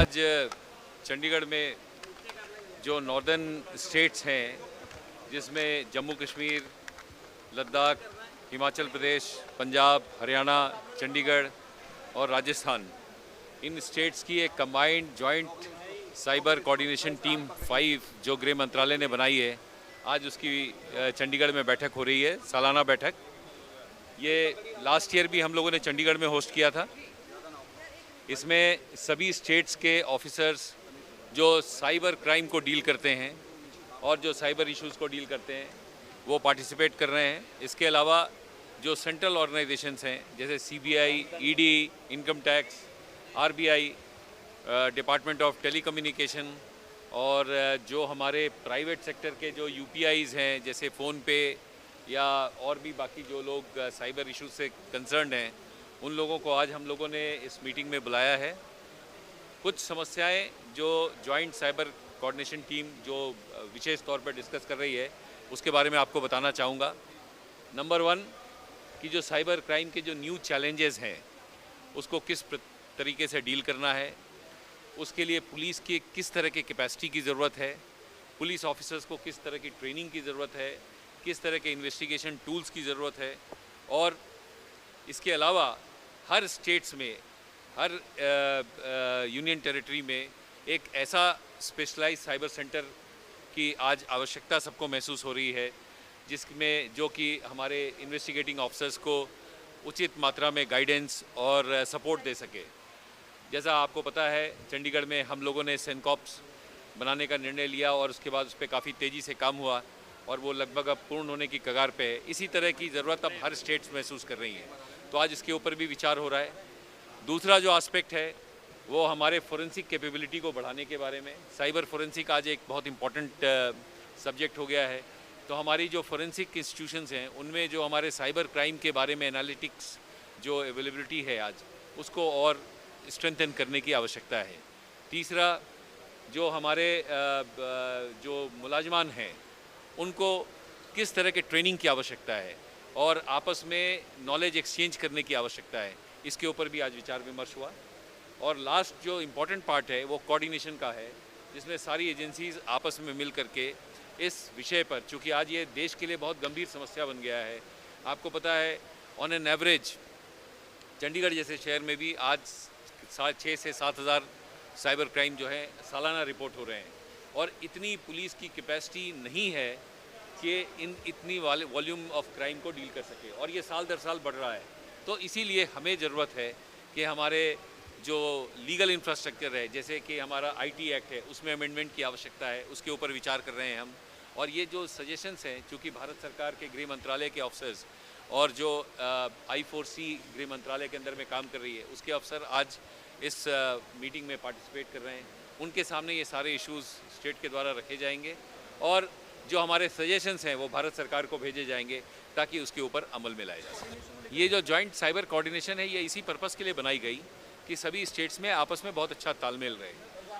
आज चंडीगढ़ में जो नॉर्दर्न स्टेट्स हैं, जिसमें जम्मू कश्मीर, लद्दाख, हिमाचल प्रदेश, पंजाब, हरियाणा, चंडीगढ़ और राजस्थान, इन स्टेट्स की एक combined joint cyber coordination team 5 जो गृह मंत्रालय ने बनाई है, आज उसकी चंडीगढ़ में बैठक हो रही है, सालाना बैठक। ये लास्ट ईयर भी हम लोगों ने चंडीगढ़ में होस्ट किया था। इसमें सभी स्टेट्स के ऑफिसर्स जो साइबर क्राइम को डील करते हैं और जो साइबर इश्यूज़ को डील करते हैं वो पार्टिसिपेट कर रहे हैं। इसके अलावा जो सेंट्रल ऑर्गेनाइजेशंस हैं जैसे CBI, ED, income tax, RBI, department of telecommunication और जो हमारे प्राइवेट सेक्टर के जो यूपीआईज़ हैं जैसे फ़ोनपे या और भी बाकी जो लोग साइबर इश्यूज से कंसर्न्ड हैं, उन लोगों को आज हम लोगों ने इस मीटिंग में बुलाया है। कुछ समस्याएं जो जॉइंट साइबर कोऑर्डिनेशन टीम जो विशेष तौर पर डिस्कस कर रही है उसके बारे में आपको बताना चाहूँगा। नंबर 1 कि जो साइबर क्राइम के जो न्यू चैलेंजेस हैं उसको किस तरीके से डील करना है, उसके लिए पुलिस की किस तरह की कैपेसिटी की ज़रूरत है, पुलिस ऑफिसर्स को किस तरह की ट्रेनिंग की ज़रूरत है, किस तरह के इन्वेस्टिगेशन टूल्स की ज़रूरत है, और इसके अलावा हर स्टेट्स में, हर यूनियन टेरिटरी में एक ऐसा स्पेशलाइज्ड साइबर सेंटर की आज आवश्यकता सबको महसूस हो रही है, जिसमें जो कि हमारे इन्वेस्टिगेटिंग ऑफिसर्स को उचित मात्रा में गाइडेंस और सपोर्ट दे सके। जैसा आपको पता है, चंडीगढ़ में हम लोगों ने सेनकॉप्स बनाने का निर्णय लिया और उसके बाद उस पर काफ़ी तेज़ी से काम हुआ और वो लगभग अब पूर्ण होने की कगार पे है। इसी तरह की ज़रूरत अब हर स्टेट्स महसूस कर रही है, तो आज इसके ऊपर भी विचार हो रहा है। दूसरा जो एस्पेक्ट है वो हमारे फोरेंसिक कैपेबिलिटी को बढ़ाने के बारे में। साइबर फोरेंसिक आज एक बहुत इम्पॉर्टेंट सब्जेक्ट हो गया है, तो हमारी जो फोरेंसिक इंस्टीट्यूशंस हैं उनमें जो हमारे साइबर क्राइम के बारे में एनालिटिक्स जो अवेलेबिलिटी है आज, उसको और स्ट्रेंथन करने की आवश्यकता है। तीसरा, जो हमारे जो मुलाजमान हैं उनको किस तरह के ट्रेनिंग की आवश्यकता है और आपस में नॉलेज एक्सचेंज करने की आवश्यकता है, इसके ऊपर भी आज विचार विमर्श हुआ। और लास्ट जो इम्पोर्टेंट पार्ट है वो कोऑर्डिनेशन का है, जिसमें सारी एजेंसीज़ आपस में मिल करके इस विषय पर, चूँकि आज ये देश के लिए बहुत गंभीर समस्या बन गया है। आपको पता है, ऑन एन एवरेज चंडीगढ़ जैसे शहर में भी आज 6 से 7 हज़ार साइबर क्राइम जो है सालाना रिपोर्ट हो रहे हैं, और इतनी पुलिस की कैपेसिटी नहीं है कि इतनी वॉल्यूम ऑफ क्राइम को डील कर सके, और ये साल दर साल बढ़ रहा है। तो इसीलिए हमें ज़रूरत है कि हमारे जो लीगल इंफ्रास्ट्रक्चर है, जैसे कि हमारा आईटी एक्ट है, उसमें अमेंडमेंट की आवश्यकता है, उसके ऊपर विचार कर रहे हैं हम। और ये जो सजेशंस हैं, चूँकि भारत सरकार के गृह मंत्रालय के ऑफिसर्स और जो I4C गृह मंत्रालय के अंदर में काम कर रही है, उसके अफसर आज इस मीटिंग में पार्टिसिपेट कर रहे हैं। उनके सामने ये सारे इश्यूज़ स्टेट के द्वारा रखे जाएंगे और जो हमारे सजेशंस हैं वो भारत सरकार को भेजे जाएंगे ताकि उसके ऊपर अमल में लाया जा सके। ये जो जॉइंट साइबर कोऑर्डिनेशन है, ये इसी पर्पस के लिए बनाई गई कि सभी स्टेट्स में आपस में बहुत अच्छा तालमेल रहे।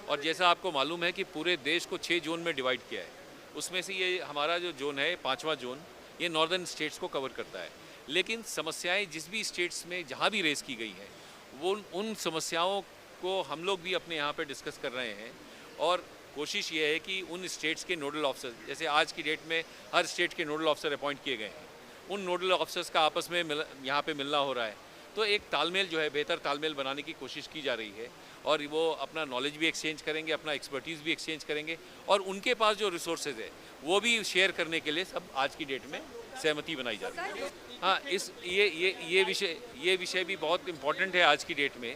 और जैसा आपको मालूम है कि पूरे देश को 6 जोन में डिवाइड किया है, उसमें से ये हमारा जो जोन है 5वां जोन, ये नॉर्दर्न स्टेट्स को कवर करता है। लेकिन समस्याएँ जिस भी स्टेट्स में जहाँ भी रेस की गई हैं, वो उन समस्याओं को हम लोग भी अपने यहाँ पर डिस्कस कर रहे हैं। और कोशिश ये है कि उन स्टेट्स के नोडल ऑफिसर, जैसे आज की डेट में हर स्टेट के नोडल ऑफिसर अपॉइंट किए गए हैं, उन नोडल ऑफिसर्स का आपस में यहाँ पे मिलना हो रहा है, तो एक तालमेल जो है, बेहतर तालमेल बनाने की कोशिश की जा रही है। और वो अपना नॉलेज भी एक्सचेंज करेंगे, अपना एक्सपर्टीज़ भी एक्सचेंज करेंगे, और उनके पास जो रिसोर्सेज है वो भी शेयर करने के लिए सब आज की डेट में सहमति बनाई जा रही है। हाँ, ये विषय भी बहुत इम्पॉर्टेंट है आज की डेट में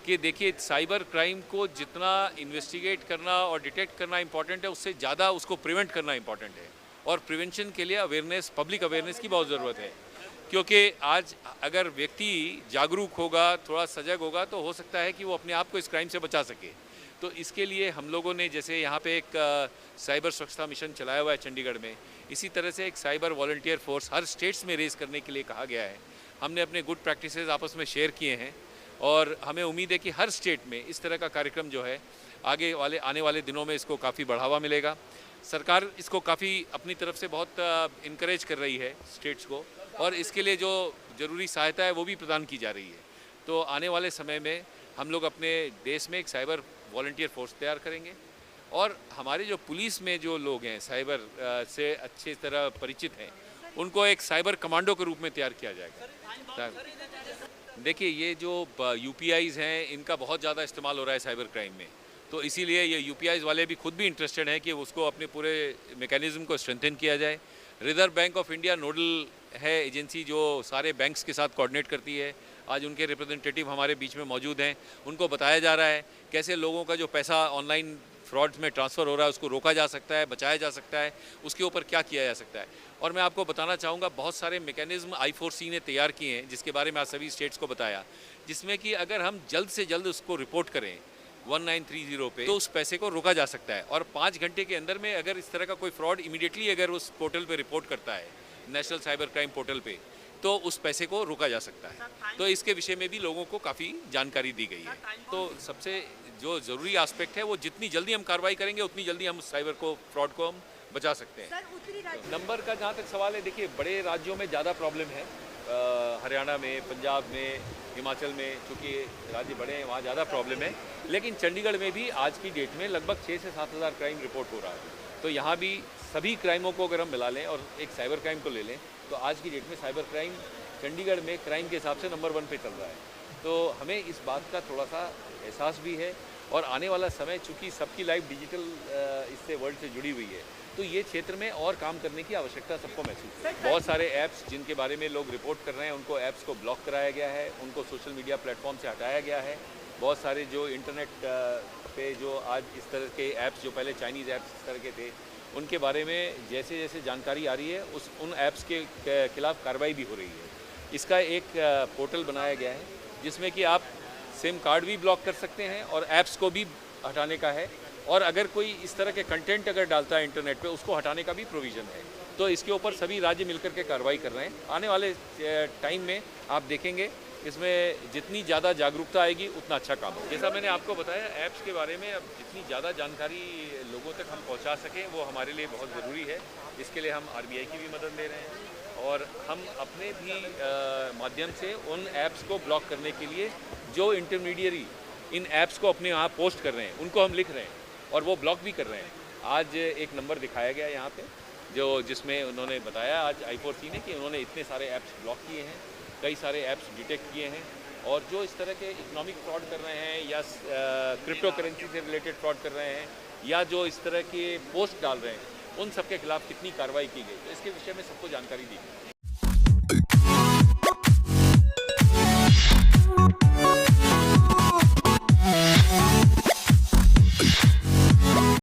कि देखिए, साइबर क्राइम को जितना इन्वेस्टिगेट करना और डिटेक्ट करना इम्पॉर्टेंट है, उससे ज़्यादा उसको प्रिवेंट करना इम्पॉर्टेंट है। और प्रिवेंशन के लिए अवेयरनेस, पब्लिक अवेयरनेस की बहुत ज़रूरत है, क्योंकि आज अगर व्यक्ति जागरूक होगा, थोड़ा सजग होगा, तो हो सकता है कि वो अपने आप को इस क्राइम से बचा सके। तो इसके लिए हम लोगों ने, जैसे यहाँ पे एक साइबर स्वच्छता मिशन चलाया हुआ है चंडीगढ़ में, इसी तरह से एक cyber volunteer force her states में रेस करने के लिए कहा गया है। हमने अपने गुड प्रैक्टिसेस आपस में शेयर किए हैं और हमें उम्मीद है कि हर स्टेट में इस तरह का कार्यक्रम जो है आने वाले दिनों में इसको काफ़ी बढ़ावा मिलेगा। सरकार इसको काफ़ी अपनी तरफ से बहुत इनकरेज कर रही है स्टेट्स को, और इसके लिए जो ज़रूरी सहायता है वो भी प्रदान की जा रही है। तो आने वाले समय में हम लोग अपने देश में एक साइबर वॉलंटियर फोर्स तैयार करेंगे और हमारे जो पुलिस में जो लोग हैं साइबर से अच्छी तरह परिचित हैं उनको एक साइबर कमांडो के रूप में तैयार किया जाएगा। देखिए ये जो यूपीआईज़ हैं इनका बहुत ज़्यादा इस्तेमाल हो रहा है साइबर क्राइम में, तो इसीलिए ये यूपीआईज़ वाले भी खुद भी इंटरेस्टेड हैं कि उसको अपने पूरे मैकेनिज्म को स्ट्रेंथन किया जाए। Reserve bank of India nodal है एजेंसी जो सारे बैंक्स के साथ कोऑर्डिनेट करती है। आज उनके रिप्रेजेंटेटिव हमारे बीच में मौजूद हैं, उनको बताया जा रहा है कैसे लोगों का जो पैसा ऑनलाइन फ्रॉड्स में ट्रांसफ़र हो रहा है उसको रोका जा सकता है, बचाया जा सकता है, उसके ऊपर क्या किया जा सकता है। और मैं आपको बताना चाहूँगा बहुत सारे मैकेनिज्म I4C ने तैयार किए हैं जिसके बारे में आज सभी स्टेट्स को बताया, जिसमें कि अगर हम जल्द से जल्द उसको रिपोर्ट करें 1930 पे तो उस पैसे को रोका जा सकता है। और 5 घंटे के अंदर में अगर इस तरह का कोई फ्रॉड इमीडिएटली अगर उस पोर्टल पे रिपोर्ट करता है, नेशनल साइबर क्राइम पोर्टल पे, तो उस पैसे को रोका जा सकता है। तो इसके विषय में भी लोगों को काफ़ी जानकारी दी गई है। तो सबसे जो ज़रूरी एस्पेक्ट है वो जितनी जल्दी हम कार्रवाई करेंगे उतनी जल्दी हम साइबर को फ्रॉड को हम बचा सकते हैं। नंबर का जहाँ तक सवाल है, देखिए बड़े राज्यों में ज़्यादा प्रॉब्लम है, हरियाणा में, पंजाब में, हिमाचल में, चूँकि राज्य बड़े हैं वहाँ ज़्यादा प्रॉब्लम है। लेकिन चंडीगढ़ में भी आज की डेट में लगभग 6 से 7 हज़ार क्राइम रिपोर्ट हो रहा है। तो यहाँ भी सभी क्राइमों को अगर हम मिला लें और एक साइबर क्राइम को ले लें तो आज की डेट में साइबर क्राइम चंडीगढ़ में क्राइम के हिसाब से नंबर 1 पे चल रहा है। तो हमें इस बात का थोड़ा सा एहसास भी है और आने वाला समय चूँकि सबकी लाइफ डिजिटल इससे वर्ल्ड से जुड़ी हुई है, तो ये क्षेत्र में और काम करने की आवश्यकता सबको महसूस है। बहुत सारे ऐप्स जिनके बारे में लोग रिपोर्ट कर रहे हैं उनको ऐप्स को ब्लॉक कराया गया है, उनको सोशल मीडिया प्लेटफॉर्म से हटाया गया है। बहुत सारे जो इंटरनेट पे जो आज इस तरह के ऐप्स जो पहले चाइनीज़ ऐप्स इस तरह के थे उनके बारे में जैसे जैसे जानकारी आ रही है उन ऐप्स के खिलाफ कार्रवाई भी हो रही है। इसका एक पोर्टल बनाया गया है जिसमें कि आप सिम कार्ड भी ब्लॉक कर सकते हैं और ऐप्स को भी हटाने का है, और अगर कोई इस तरह के कंटेंट अगर डालता है इंटरनेट पे उसको हटाने का भी प्रोविज़न है। तो इसके ऊपर सभी राज्य मिलकर के कार्रवाई कर रहे हैं। आने वाले टाइम में आप देखेंगे इसमें जितनी ज़्यादा जागरूकता आएगी उतना अच्छा काम होगा। जैसा मैंने आपको बताया ऐप्स के बारे में, अब जितनी ज़्यादा जानकारी लोगों तक हम पहुंचा सकें वो हमारे लिए बहुत ज़रूरी है। इसके लिए हम RBI की भी मदद ले रहे हैं और हम अपने भी माध्यम से उन ऐप्स को ब्लॉक करने के लिए जो इंटरमीडियरी इन ऐप्स को अपने यहाँ पोस्ट कर रहे हैं उनको हम लिख रहे हैं और वो ब्लॉक भी कर रहे हैं। आज एक नंबर दिखाया गया यहाँ पे जिसमें उन्होंने बताया आज I4C ने कि उन्होंने इतने सारे ऐप्स ब्लॉक किए हैं, कई सारे ऐप्स डिटेक्ट किए हैं, और जो इस तरह के इकोनॉमिक फ्रॉड कर रहे हैं या क्रिप्टो करेंसी से रिलेटेड फ्रॉड कर रहे हैं या जो इस तरह के पोस्ट डाल रहे हैं उन सब के खिलाफ कितनी कार्रवाई की गई, तो इसके विषय में सबको जानकारी दी गई।